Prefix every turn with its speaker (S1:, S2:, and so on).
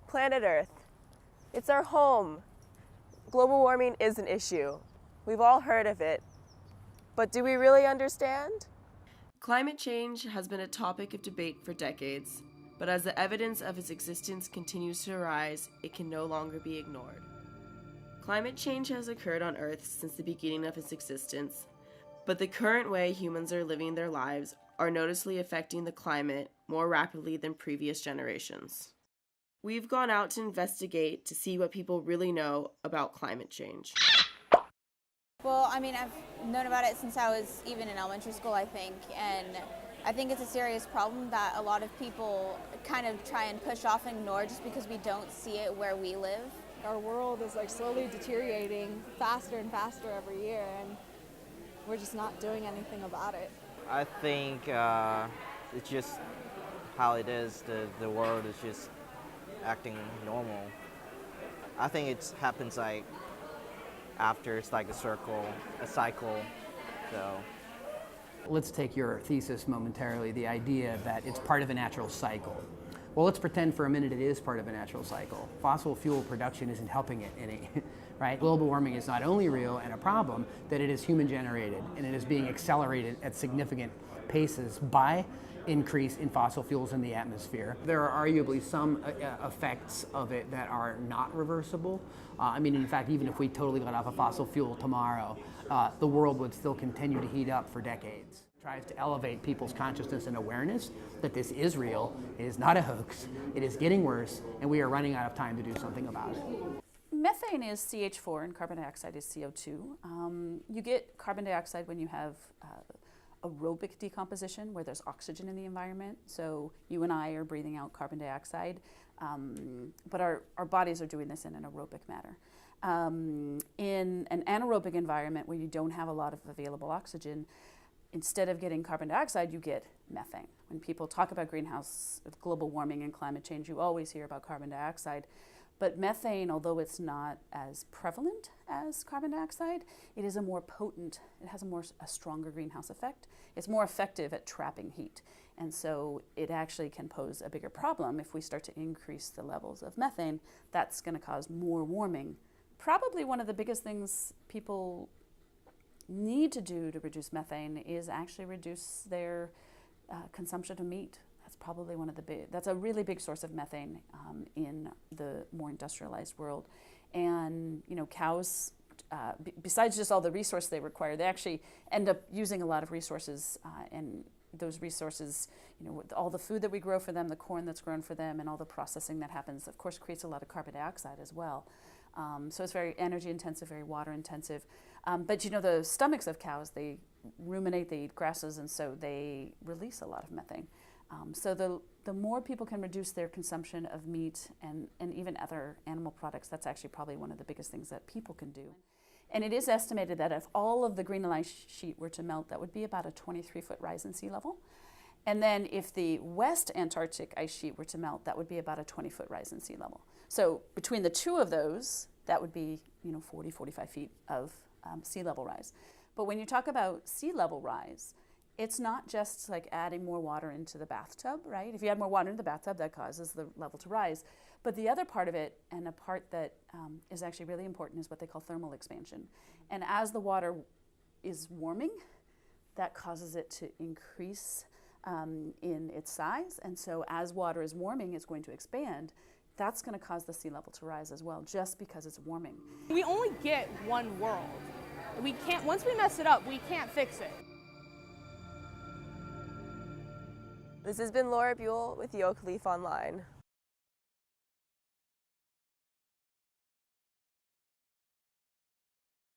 S1: Planet Earth. It's our home. Global warming is an issue. We've all heard of it. But do we really understand? Climate change has been a topic of debate for decades, but as the evidence of its existence continues to arise, it can no longer be ignored. Climate change has occurred on Earth since the beginning of its existence, but the current way humans are living their lives are noticeably affecting the climate more rapidly than previous generations. We've gone out to investigate to see what people really know about climate change.
S2: Well, I mean, I've known about it since I was even in elementary school, I think, and I think it's a serious problem that a lot of people kind of try and push off and ignore just because we don't see it where we live.
S3: Our world is like slowly deteriorating faster and faster every year, and we're just not doing anything about it.
S4: I think it's just how it is. The world is just acting normal. I think it happens like after it's like a cycle. So
S5: let's take your thesis momentarily, the idea that it's part of a natural cycle. Well, let's pretend for a minute it is part of a natural cycle. Fossil fuel production isn't helping it any, right? Global warming is not only real and a problem, that it is human generated and it is being accelerated at significant paces by increase in fossil fuels in the atmosphere. There are arguably some effects of it that are not reversible. I mean, in fact, even if we totally got off of fossil fuel tomorrow, the world would still continue to heat up for decades. It tries to elevate people's consciousness and awareness that this is real, it is not a hoax, it is getting worse, and we are running out of time to do something about it.
S6: Methane is CH4 and carbon dioxide is CO2. You get carbon dioxide when you have aerobic decomposition, where there's oxygen in the environment. So you and I are breathing out carbon dioxide, but our bodies are doing this in an aerobic manner. In an anaerobic environment where you don't have a lot of available oxygen, instead of getting carbon dioxide, you get methane. When people talk about global warming and climate change, you always hear about carbon dioxide. But methane, although it's not as prevalent as carbon dioxide, it is it has a stronger greenhouse effect. It's more effective at trapping heat. And so it actually can pose a bigger problem if we start to increase the levels of methane. That's going to cause more warming. Probably one of the biggest things people need to do to reduce methane is actually reduce their consumption of meat. That's probably that's a really big source of methane in the more industrialized world. And, you know, cows, besides just all the resources they require, they actually end up using a lot of resources, and those resources, you know, with all the food that we grow for them, the corn that's grown for them, and all the processing that happens, of course, creates a lot of carbon dioxide as well. So it's very energy intensive, very water intensive. But you know, the stomachs of cows, they ruminate, they eat grasses, and so they release a lot of methane. So the more people can reduce their consumption of meat and even other animal products, that's actually probably one of the biggest things that people can do. And it is estimated that if all of the Greenland ice sheet were to melt, that would be about a 23-foot rise in sea level. And then if the West Antarctic ice sheet were to melt, that would be about a 20-foot rise in sea level. So between the two of those, that would be, you know, 40, 45 feet of sea level rise. But when you talk about sea level rise, it's not just like adding more water into the bathtub, right? If you add more water into the bathtub, that causes the level to rise. But the other part of it, and a part that is actually really important, is what they call thermal expansion. And as the water is warming, that causes it to increase in its size. And so as water is warming, it's going to expand. That's going to cause the sea level to rise as well, just because it's warming.
S3: We only get one world. We can't, once we mess it up, we can't fix it.
S1: This has been Laura Buell with the Oak Leaf Online.